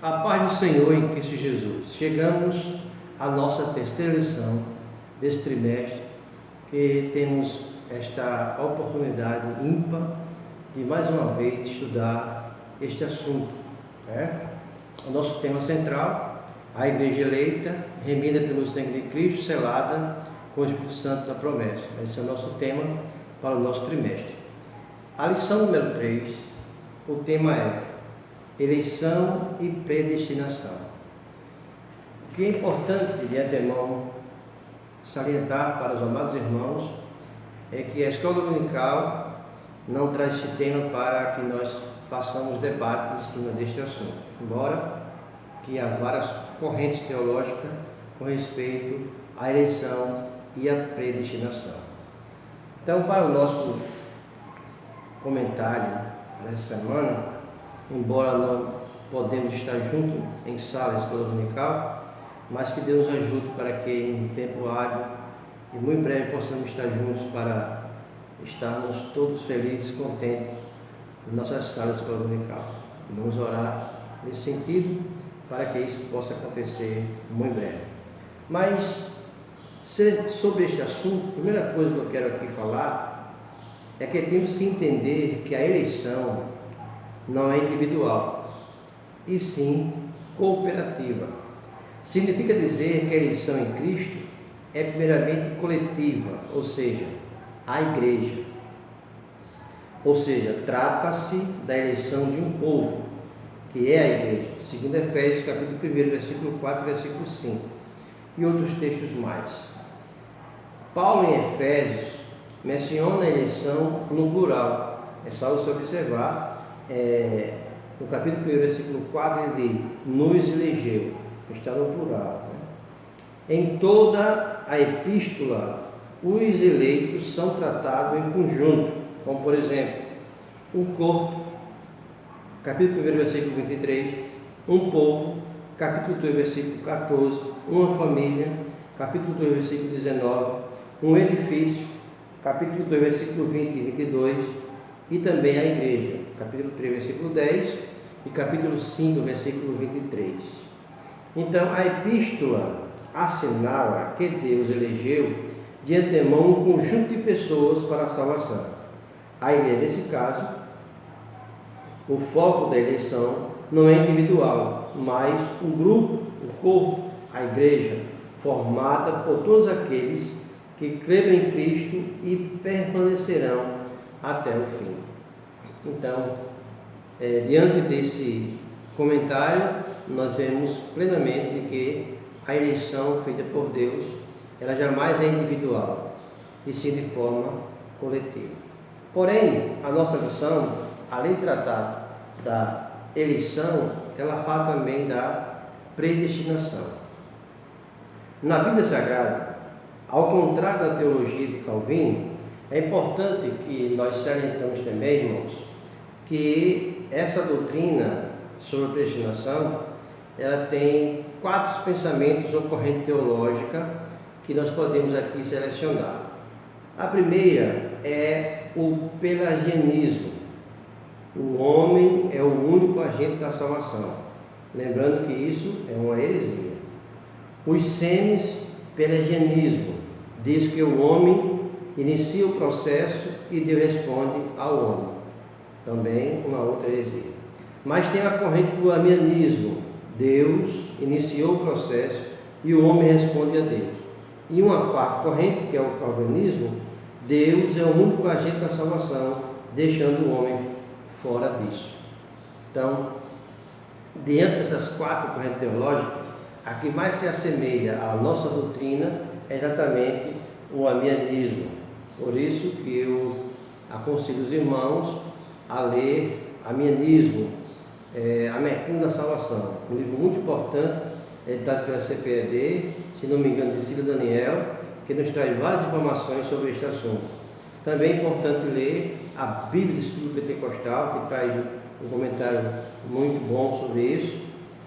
A paz do Senhor em Cristo Jesus. Chegamos à nossa terceira lição deste trimestre, que temos esta oportunidade ímpar de mais uma vez estudar este assunto. O nosso tema central, a Igreja eleita, remida pelo sangue de Cristo, selada com o Espírito Santo da promessa. Esse é o nosso tema para o nosso trimestre. A lição número 3, o tema é eleição e predestinação. O que é importante de antemão salientar para os amados irmãos é que a escola dominical não traz esse tema para que nós façamos debate em cima deste assunto, embora que há várias correntes teológicas com respeito à eleição e à predestinação. Então, para o nosso comentário dessa semana, embora não podemos estar juntos em sala escola dominical, mas que Deus ajude para que em um tempo hábil e muito breve possamos estar juntos para estarmos todos felizes e contentes na nossa sala escola dominical. Vamos orar nesse sentido para que isso possa acontecer muito breve. Mas sobre este assunto, a primeira coisa que eu quero aqui falar é que temos que entender que a eleição não é individual, e sim cooperativa. Significa dizer que a eleição em Cristo é primeiramente coletiva, ou seja, a igreja. Ou seja, trata-se da eleição de um povo, que é a igreja, segundo Efésios capítulo 1, versículo 4 e versículo 5, e outros textos mais. Paulo em Efésios menciona a eleição no plural. É só você observar, no capítulo 1, versículo 4, ele diz, nos elegeu, está no plural. Em toda a epístola, os eleitos são tratados em conjunto, como por exemplo, um corpo, capítulo 1, versículo 23, um povo, capítulo 2, versículo 14, uma família, capítulo 2, versículo 19, um edifício, capítulo 2, versículo 20 e 22, e também a igreja, capítulo 3, versículo 10 e capítulo 5, versículo 23. Então, a epístola assinala que Deus elegeu de antemão um conjunto de pessoas para a salvação. A igreja, nesse caso, o foco da eleição não é individual, mas um grupo, o corpo, a igreja, formada por todos aqueles que creram em Cristo e permanecerão até o fim. Então, diante desse comentário, nós vemos plenamente que a eleição feita por Deus, ela jamais é individual, e sim de forma coletiva. Porém, a nossa lição, além de tratar da eleição, ela fala também da predestinação. Na Bíblia Sagrada, ao contrário da teologia de Calvino, é importante que nós salientamos também, irmãos, que essa doutrina sobre a predestinação, ela tem 4 pensamentos ou corrente teológica que nós podemos aqui selecionar. A primeira é o pelagianismo. O homem é o único agente da salvação. Lembrando que isso é uma heresia. Os semis-pelagianismo diz que o homem inicia o processo e Deus responde ao homem. Também uma outra heresia. Mas tem a corrente do amianismo. Deus iniciou o processo e o homem responde a Deus. E uma quarta corrente, que é o calvinismo, Deus é o único agente da salvação, deixando o homem fora disso. Então, diante dessas 4 correntes teológicas, a que mais se assemelha à nossa doutrina é exatamente o amianismo. Por isso que eu aconselho os irmãos a ler Amianismo, A Mecânica da Salvação, um livro muito importante, editado pela CPED, se não me engano, de Cílio Daniel, que nos traz várias informações sobre este assunto. Também é importante ler a Bíblia de Estudo Pentecostal, que traz um comentário muito bom sobre isso,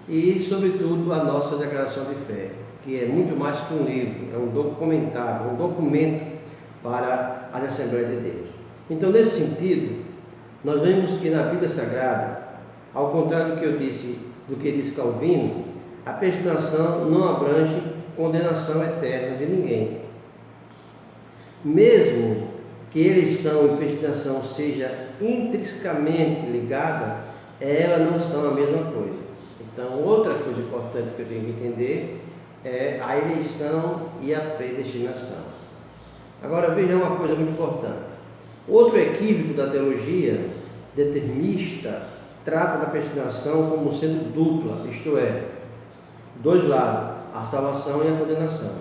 e, sobretudo, a nossa Declaração de Fé, que é muito mais que um livro, é um documentário, um documento para a Assembleia de Deus. Então, nesse sentido, nós vemos que na Bíblia Sagrada Ao contrário do que diz Calvino, a predestinação não abrange condenação eterna de ninguém. Mesmo que eleição e predestinação seja intrinsecamente ligada, elas não são a mesma coisa. Então, outra coisa importante que eu tenho que entender é a eleição e a predestinação. Agora, veja uma coisa muito importante. Outro equívoco da teologia determinista trata da predestinação como sendo dupla, isto é, dois lados, a salvação e a condenação,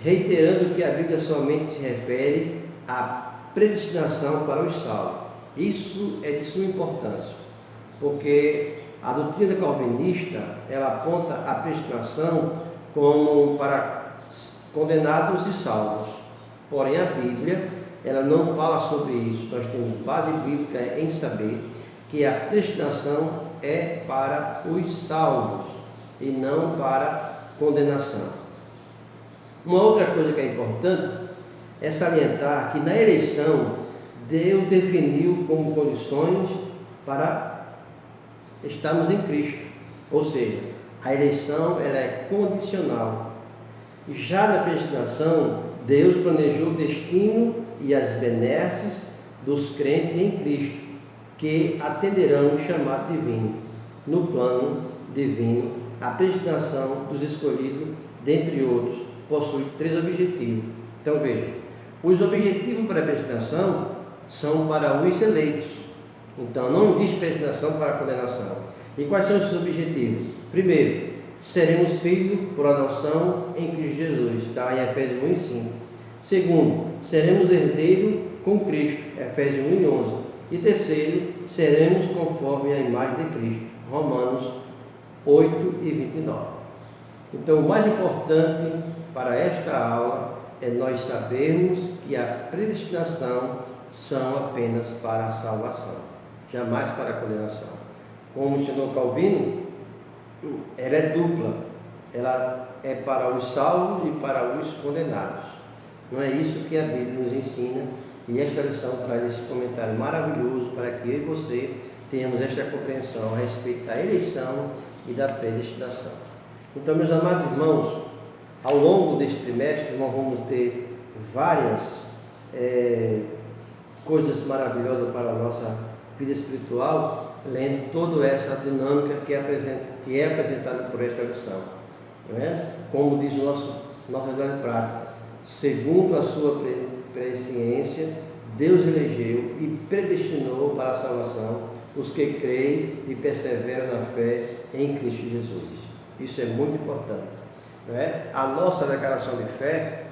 reiterando que a Bíblia somente se refere à predestinação para os salvos. Isso é de suma importância, porque a doutrina calvinista, ela aponta a predestinação como para condenados e salvos. Porém, a Bíblia, ela não fala sobre isso. Nós temos base bíblica em saber que a predestinação é para os salvos e não para condenação. Uma outra coisa que é importante é salientar que na eleição Deus definiu como condições para estarmos em Cristo, ou seja, a eleição ela é condicional. Já na predestinação, Deus planejou o destino e as benesses dos crentes em Cristo, que atenderão o chamado divino. No plano divino, a predestinação dos escolhidos, dentre outros, possui 3 objetivos. Então veja, os objetivos para a predestinação são para os eleitos. Então não existe predestinação para a condenação. E quais são os objetivos? Primeiro, seremos filhos por adoção em Cristo Jesus, está em Efésios 1 e 5. Segundo, seremos herdeiros com Cristo, Efésios 1 e 11. E terceiro, seremos conforme a imagem de Cristo, Romanos 8 e 29. Então, o mais importante para esta aula é nós sabermos que a predestinação são apenas para a salvação, jamais para a condenação. Como ensinou Calvino, ela é dupla, ela é para os salvos e para os condenados. Não é isso que a Bíblia nos ensina, e esta lição traz esse comentário maravilhoso para que eu e você tenhamos esta compreensão a respeito da eleição e da predestinação. Então, meus amados irmãos, ao longo deste trimestre nós vamos ter várias coisas maravilhosas para a nossa vida espiritual, lendo toda essa dinâmica que é apresentada por esta lição. Não é? Como diz nossa realidade prática, segundo a sua presciência, Deus elegeu e predestinou para a salvação os que creem e perseveram na fé em Cristo Jesus. Isso é muito importante. Não é? A nossa declaração de fé,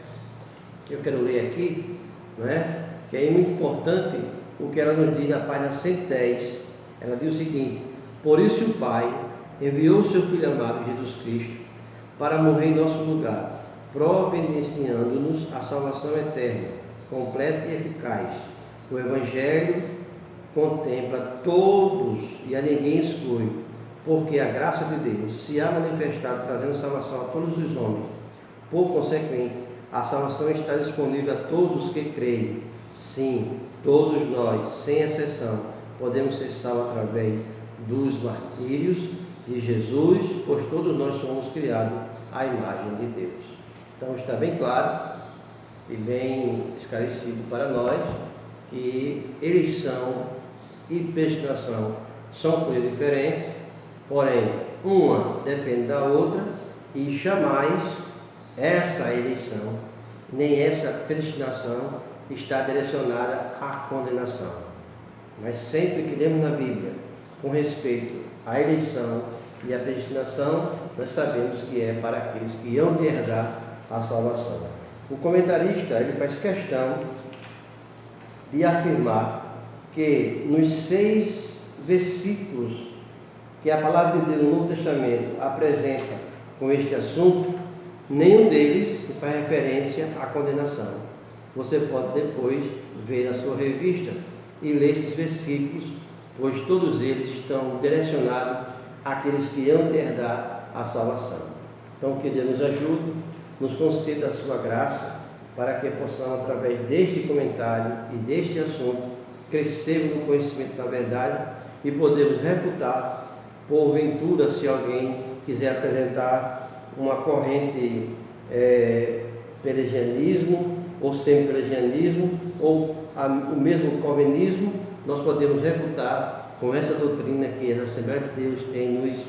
que eu quero ler aqui, não é? Que é muito importante o que ela nos diz na página 110. Ela diz o seguinte: por isso o Pai enviou o seu Filho amado Jesus Cristo para morrer em nosso lugar, providenciando-nos a salvação eterna, completa e eficaz. O Evangelho contempla todos e a ninguém exclui, porque a graça de Deus se há manifestado trazendo salvação a todos os homens. Por consequente, a salvação está disponível a todos que creem. Sim, todos nós, sem exceção, podemos ser salvos através dos martírios de Jesus, pois todos nós somos criados à imagem de Deus. Então está bem claro e bem esclarecido para nós que eleição e predestinação são coisas diferentes, porém uma depende da outra, e jamais essa eleição nem essa predestinação está direcionada à condenação. Mas sempre que lemos na Bíblia com respeito à eleição e à predestinação, nós sabemos que é para aqueles que hão de herdar a salvação. O comentarista ele faz questão de afirmar que nos 6 versículos que a palavra de Deus no Novo Testamento apresenta com este assunto, nenhum deles faz referência à condenação. Você pode depois ver na sua revista e ler esses versículos, pois todos eles estão direcionados àqueles que hão de herdar a salvação. Então, que Deus nos ajude, nos conceda a sua graça, para que possamos, através deste comentário e deste assunto, crescermos no conhecimento da verdade e podemos refutar, porventura, se alguém quiser apresentar uma corrente pelagianismo ou semi-pelagianismo ou o mesmo calvinismo, nós podemos refutar com essa doutrina que a Assembleia de Deus tem nos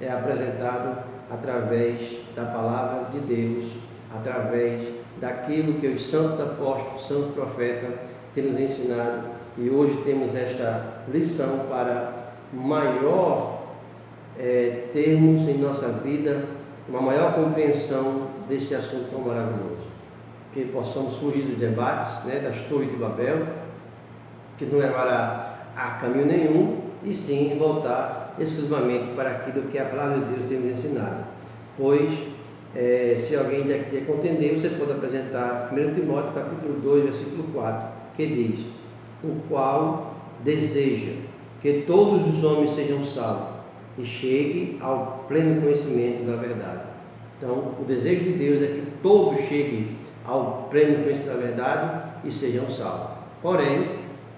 apresentado através da palavra de Deus, através daquilo que os santos apóstolos, santos profetas têm nos ensinado. E hoje temos esta lição para maior termos em nossa vida uma maior compreensão deste assunto tão maravilhoso, que possamos fugir dos debates, das torres de Babel, que não levará a caminho nenhum, e sim voltar exclusivamente para aquilo que a palavra de Deus tem nos ensinado. Pois, se alguém ainda quer contender, você pode apresentar 1 Timóteo capítulo 2, versículo 4, que diz: o qual deseja que todos os homens sejam salvos e cheguem ao pleno conhecimento da verdade. Então, o desejo de Deus é que todos cheguem ao pleno conhecimento da verdade e sejam salvos. Porém,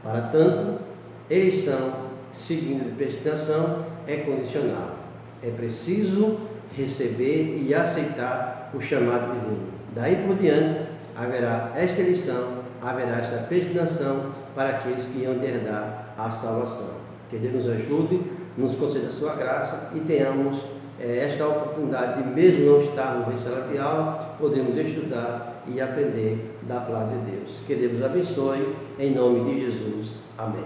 para tanto, eleição seguindo a predestinação é condicional. É preciso receber e aceitar o chamado divino. Daí por diante, haverá esta eleição, haverá esta predestinação para aqueles que hão de herdar a salvação. Que Deus nos ajude, nos conceda a sua graça e tenhamos esta oportunidade de, mesmo não estarmos em sala de aula, podemos estudar e aprender da palavra de Deus. Que Deus abençoe, em nome de Jesus. Amém.